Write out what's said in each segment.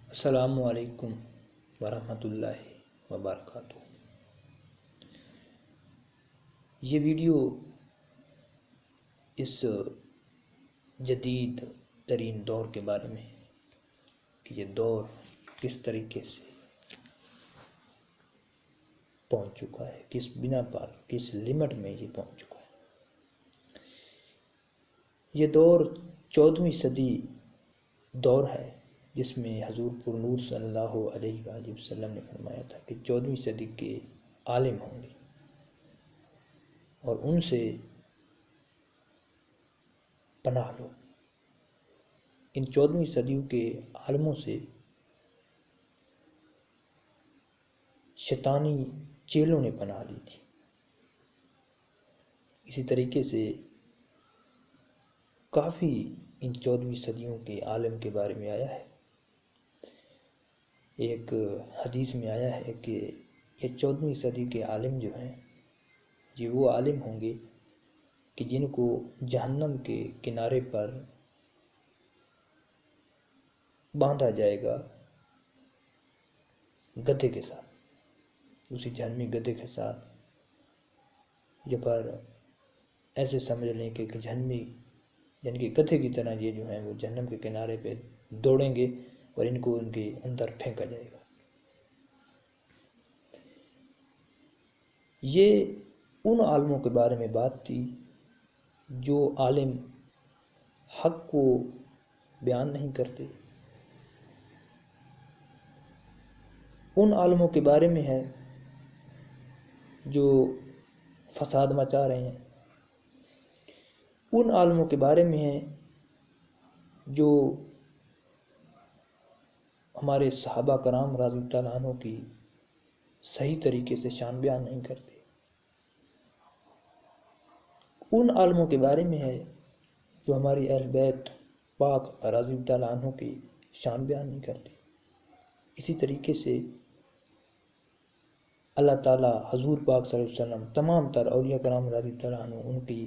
السلام علیکم ورحمۃ اللہ وبرکاتہ۔ یہ ویڈیو اس جدید ترین دور کے بارے میں ہے کہ یہ دور کس طریقے سے پہنچ چکا ہے، کس بنا پر، کس لمٹ میں یہ پہنچ چکا ہے۔ یہ دور 14ویں صدی دور ہے، جس میں حضور پر نور صلی اللہ علیہ وآلہ وسلم نے فرمایا تھا کہ 14ویں صدی کے عالم ہوں گے اور ان سے پناہ لو۔ ان 14ویں صدیوں کے عالموں سے شیطانی چیلوں نے پناہ لی تھی۔ اسی طریقے سے کافی ان 14ویں صدیوں کے عالم کے بارے میں آیا ہے۔ ایک حدیث میں آیا ہے کہ یہ 14ویں صدی کے عالم جو ہیں یہ وہ عالم ہوں گے کہ جن کو جہنم کے کنارے پر باندھا جائے گا گدھے کے ساتھ، اسی جہنمی گدھے کے ساتھ، یا پر ایسے سمجھ لیں کہ جہنمی یعنی کہ گدھے کی طرح یہ جو ہیں وہ جہنم کے کنارے پہ دوڑیں گے اور ان کو ان کے اندر پھینکا جائے گا۔ یہ ان عالموں کے بارے میں بات تھی جو عالم حق کو بیان نہیں کرتے، ان عالموں کے بارے میں ہے جو فساد مچا رہے ہیں، ان عالموں کے بارے میں ہے جو ہمارے صحابہ کرام رضی اللہ تعالیٰ عنہ کی صحیح طریقے سے شان بیان نہیں کرتے، ان عالموں کے بارے میں ہے جو ہماری اہل بیت پاک رضی اللہ تعالیٰ عنہ کی شان بیان نہیں کرتے۔ اسی طریقے سے اللہ تعالیٰ حضور پاک صلی اللہ علیہ وسلم تمام تر اولیاء کرام رضی اللہ تعالیٰ عنہ ان کی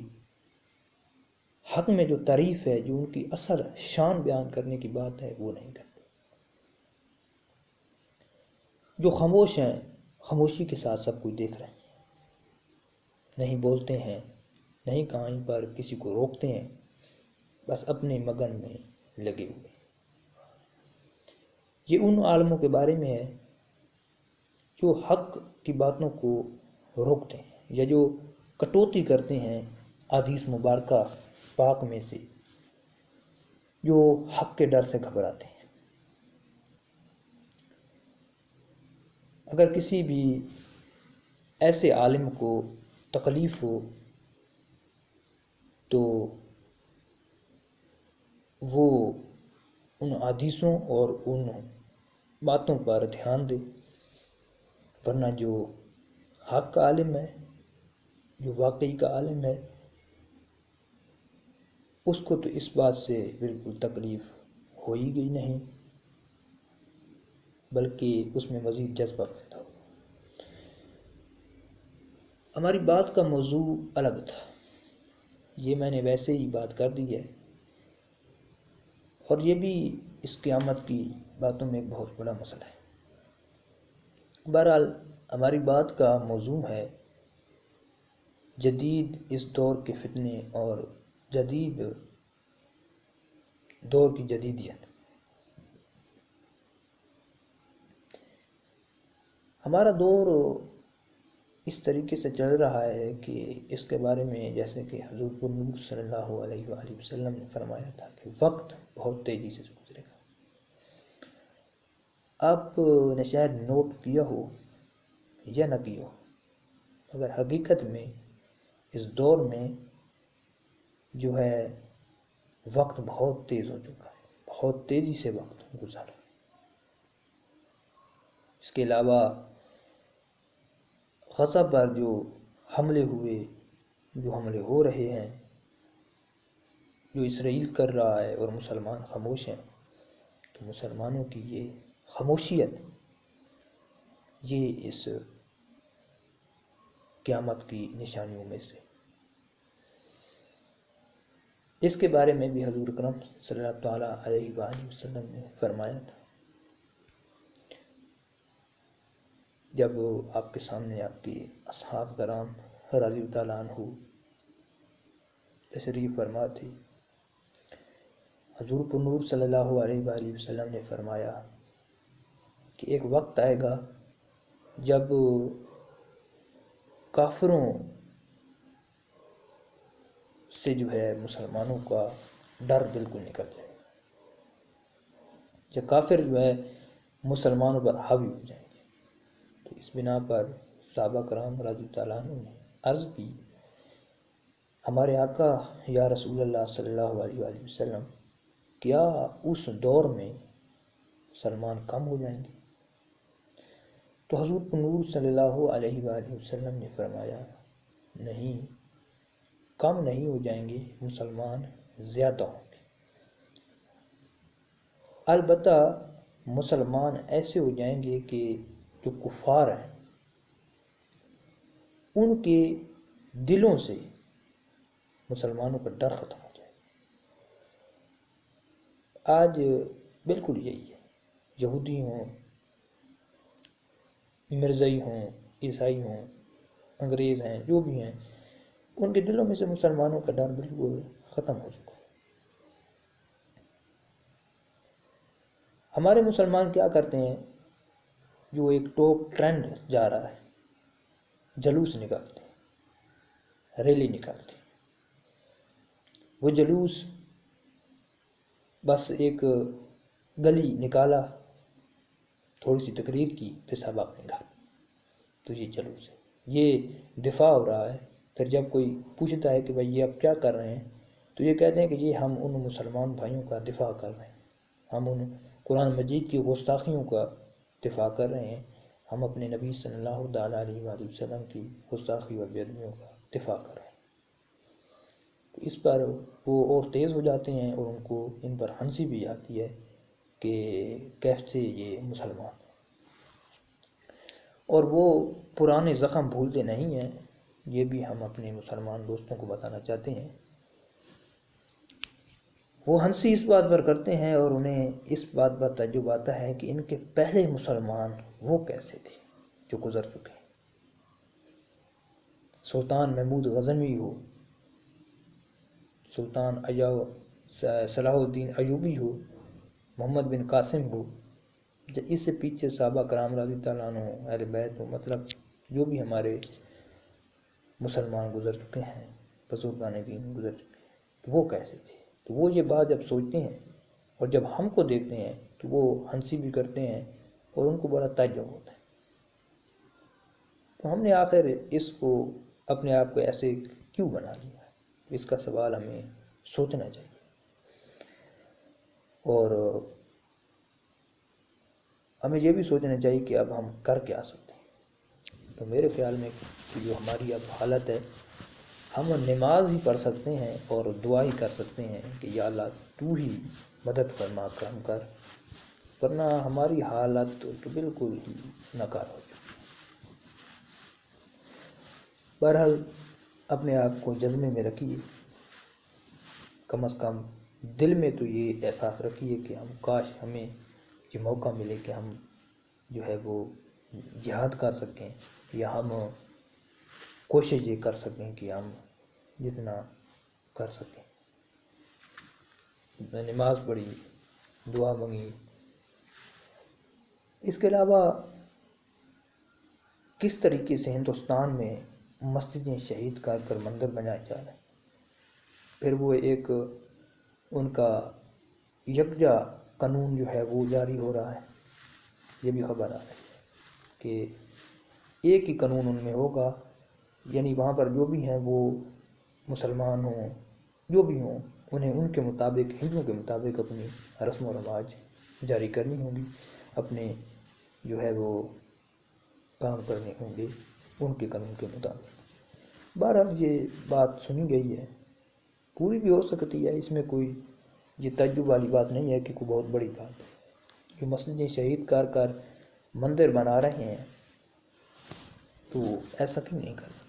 حق میں جو تعریف ہے، جو ان کی اصل شان بیان کرنے کی بات ہے، وہ نہیں کرتے۔ جو خاموش ہیں، خاموشی کے ساتھ سب کچھ دیکھ رہے ہیں، نہیں بولتے ہیں، نہیں کہیں پر کسی کو روکتے ہیں، بس اپنے مگن میں لگے ہوئے۔ یہ ان عالموں کے بارے میں ہے جو حق کی باتوں کو روکتے ہیں یا جو کٹوتی کرتے ہیں احادیث مبارکہ پاک میں سے، جو حق کے ڈر سے گھبراتے ہیں۔ اگر کسی بھی ایسے عالم کو تکلیف ہو تو وہ ان حدیثوں اور ان باتوں پر دھیان دے، ورنہ جو حق کا عالم ہے، جو واقعی کا عالم ہے، اس کو تو اس بات سے بالکل تکلیف ہو ہی گئی نہیں، بلکہ اس میں مزید جذبہ پیدا ہو۔ ہماری بات کا موضوع الگ تھا، یہ میں نے ویسے ہی بات کر دی ہے، اور یہ بھی اس قیامت کی باتوں میں ایک بہت بڑا مسئلہ ہے۔ بہرحال ہماری بات کا موضوع ہے جدید اس دور کے فتنے اور جدید دور کی جدیدیت۔ ہمارا دور اس طریقے سے چل رہا ہے کہ اس کے بارے میں جیسے کہ حضور پر نور صلی اللہ علیہ وآلہ وسلم نے فرمایا تھا کہ وقت بہت تیزی سے گزرے گا۔ آپ نے شاید نوٹ کیا ہو یا نہ کیا ہو، مگر حقیقت میں اس دور میں جو ہے وقت بہت تیز ہو چکا ہے، بہت تیزی سے وقت گزر رہا ہے۔ اس کے علاوہ غزہ پر جو حملے ہوئے، جو حملے ہو رہے ہیں، جو اسرائیل کر رہا ہے اور مسلمان خاموش ہیں، تو مسلمانوں کی یہ خاموشیت یہ اس قیامت کی نشانیوں میں سے۔ اس کے بارے میں بھی حضور اکرم صلی اللہ تعالیٰ علیہ وآلہ وسلم نے فرمایا تھا جب آپ کے سامنے آپ کے اصحاب کرام رضی تعالیٰ عنہ تشریف فرما تھے، حضور پر نور صلی اللہ علیہ وآلہ وسلم نے فرمایا کہ ایک وقت آئے گا جب کافروں سے جو ہے مسلمانوں کا ڈر بالکل نکل جائے گا، جب کافر جو ہے مسلمانوں پر حاوی ہو جائیں گے۔ تو اس بنا پر صحابہ کرام رضی اللہ عنہ نے عرض کی، ہمارے آقا یا رسول اللہ صلی اللہ علیہ وآلہ وسلم، کیا اس دور میں مسلمان کم ہو جائیں گے؟ تو حضور نور صلی اللہ علیہ وآلہ وسلم نے فرمایا، نہیں، کم نہیں ہو جائیں گے، مسلمان زیادہ ہوں گے۔ البتہ مسلمان ایسے ہو جائیں گے کہ جو کفار ہیں ان کے دلوں سے مسلمانوں کا ڈر ختم ہو جائے گا۔ آج بالکل یہی ہے، یہودی ہوں، مرزائی ہوں، عیسائی ہوں، انگریز ہیں، جو بھی ہیں، ان کے دلوں میں سے مسلمانوں کا ڈر بالکل ختم ہو چکا ہے۔ ہمارے مسلمان کیا کرتے ہیں، جو ایک ٹاپ ٹرینڈ جا رہا ہے، جلوس نکالتے ہیں، ریلی نکالتے ہیں۔ وہ جلوس بس ایک گلی نکالا، تھوڑی سی تقریر کی، پھر سب اپنے گھر، تو یہ جلوس ہے، یہ دفاع ہو رہا ہے۔ پھر جب کوئی پوچھتا ہے کہ بھائی یہ آپ کیا کر رہے ہیں، تو یہ کہتے ہیں کہ یہ ہم ان مسلمان بھائیوں کا دفاع کر رہے ہیں، ہم ان قرآن مجید کی گستاخیوں کا دفاع کر رہے ہیں، ہم اپنے نبی صلی اللہ علیہ وآلہ وسلم کی گستاخی و بے ادبیوں کا دفاع کر رہے ہیں۔ تو اس پر وہ اور تیز ہو جاتے ہیں، اور ان پر ہنسی بھی آتی ہے کہ کیسے یہ مسلمان ہیں، اور وہ پرانے زخم بھولتے نہیں ہیں۔ یہ بھی ہم اپنے مسلمان دوستوں کو بتانا چاہتے ہیں۔ وہ ہنسی اس بات پر کرتے ہیں، اور انہیں اس بات پر تعجب آتا ہے کہ ان کے پہلے مسلمان وہ کیسے تھے جو گزر چکے ہیں۔ سلطان محمود غزنوی ہو، سلطان صلاح الدین ایوبی ہو، محمد بن قاسم ہو، اس سے پیچھے صحابہ کرام رضی اللہ عنہ، اہل بیت ہو، مطلب جو بھی ہمارے مسلمان گزر چکے ہیں، بزرگان دین گزر چکے ہیں، وہ کیسے تھے۔ تو وہ یہ بات جب سوچتے ہیں اور جب ہم کو دیکھتے ہیں تو وہ ہنسی بھی کرتے ہیں، اور ان کو بڑا تعجب ہوتا ہے۔ تو ہم نے آخر اس کو اپنے آپ کو ایسے کیوں بنا لیا، اس کا سوال ہمیں سوچنا چاہیے، اور ہمیں یہ بھی سوچنا چاہیے کہ اب ہم کر کیا سکتے ہیں۔ تو میرے خیال میں جو ہماری اب حالت ہے، ہم نماز ہی پڑھ سکتے ہیں اور دعا ہی کر سکتے ہیں کہ یا اللہ تو ہی مدد فرما، کرم کر، ورنہ ہماری حالت تو بالکل ہی ناکار ہو چکی ہے۔ بہرحال اپنے آپ کو جذبے میں رکھیے، کم از کم دل میں تو یہ احساس رکھیے کہ ہم کاش ہمیں یہ موقع ملے کہ ہم جو ہے وہ جہاد کر سکیں، یا ہم کوشش یہ کر سکیں کہ ہم جتنا کر سکیں، نماز پڑھی، دعا مانگی۔ اس کے علاوہ کس طریقے سے ہندوستان میں مسجدیں شہید کر مندر بنائے جا رہے ہیں، پھر وہ ایک ان کا یکجا قانون جو ہے وہ جاری ہو رہا ہے، یہ بھی خبر آ رہی ہے کہ ایک ہی قانون ان میں ہوگا، یعنی وہاں پر جو بھی ہیں وہ مسلمان ہوں، جو بھی ہوں، انہیں ان کے مطابق، ہندوؤں کے مطابق اپنی رسم و رواج جاری کرنی ہوں گی، اپنے جو ہے وہ کام کرنے ہوں گے ان کے قانون کے مطابق۔ بہرحال یہ بات سنی گئی ہے، پوری بھی ہو سکتی ہے، اس میں کوئی یہ تعجب والی بات نہیں ہے کہ کوئی بہت بڑی بات ہے۔ جو مسجدیں شہید کر مندر بنا رہے ہیں تو ایسا کیوں نہیں کرنا۔